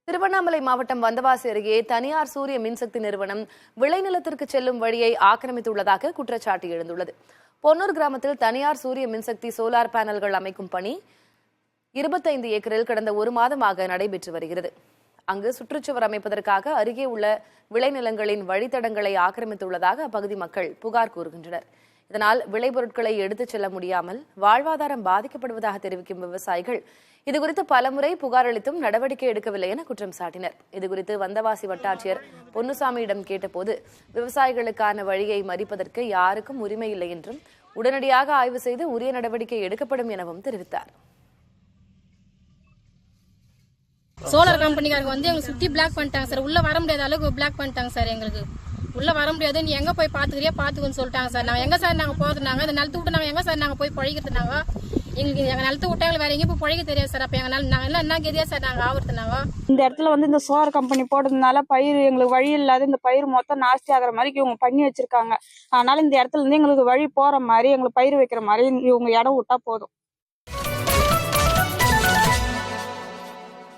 திருவண்ணாமலை மாவட்டம் வந்தவாசி அருகே தனியார் சூரிய மின்சக்தி நிறுவனம் விளைநிலத்திற்கு செல்லும் வழியை ஆக்கிரமித்துள்ளதாக குற்றச்சாட்டு எழுந்துள்ளது. பொன்னூர் கிராமத்தில் தனியார் சூரிய மின்சக்தி சோலார் பேனல்கள் அமைக்கும் பணி 25 ஏக்கரில் கடந்த 1 மாதமாக நடைபெற்று வருகிறது. அங்கு சுற்றுச்சுவர் அமைப்பதற்காக அருகே உள்ள விளைநிலங்களின் வழித்தடங்களை ஆக்கிரமித்துள்ளதாக அப்பகுதி மக்கள் புகார் கூறுகின்றனர். இதனால் விளைபொருட்களை எடுத்துச் செல்ல முடியாமல் வாழ்வாதாரம் பாதிக்கப்படுவதாக தெரிவிக்கும் விவசாயிகள் இதுகுறித்து பலமுறை புகார் அளித்தும் நடவடிக்கை எடுக்கவில்லை என குற்றம் சாட்டினர். இதுகுறித்து வந்தவாசி வட்டாட்சியர் பொன்னுசாமியிடம் கேட்டபோது விவசாயிகளுக்கான வழியை மறிப்பதற்கு யாருக்கும் உரிமை இல்லை என்றும் உடனடியாக ஆய்வு செய்து உரிய நடவடிக்கை எடுக்கப்படும் எனவும் தெரிவித்தார். சோலார் கம்பெனிக்காரங்க எங்களுக்கு சுத்தி பிளாக் பண்ணிட்டாங்க சார். உள்ள வர முடியாத அளவுக்கு பிளாக் பண்ணிட்டாங்க சார். எங்களுக்கு உள்ள வர முடியாது, நீ எங்க போய் பாத்துக்கிறியா பாத்துக்கன்னு சொல்லிட்டாங்க சார். நாங்க எங்க சார் நாங்க போறதுனாங்க இந்த நிலத்து விட்டு நாங்க எங்க சார் நாங்க போய் பழகிறதுனாங்க. எங்க நிலத்து விட்டு எங்களுக்கு வேற எங்கேயும் போய் பழக தெரியாது சார். அப்ப எங்க நாங்க எல்லாம் என்ன கெதியா சார் நாங்க ஆவறதுனாங்க. இந்த இடத்துல இந்த சோலார் கம்பெனி போடுறதுனால பயிர் எங்களுக்கு வழி இல்லாத இந்த பயிர் மொத்தம் நாஸ்தி ஆகிற மாதிரி இவங்க பண்ணி வச்சிருக்காங்க. அதனால இந்த இடத்துல இருந்து எங்களுக்கு வழி போற மாதிரி எங்களுக்கு பயிர் வைக்கிற மாதிரி இவங்க இடம் விட்டா போதும்.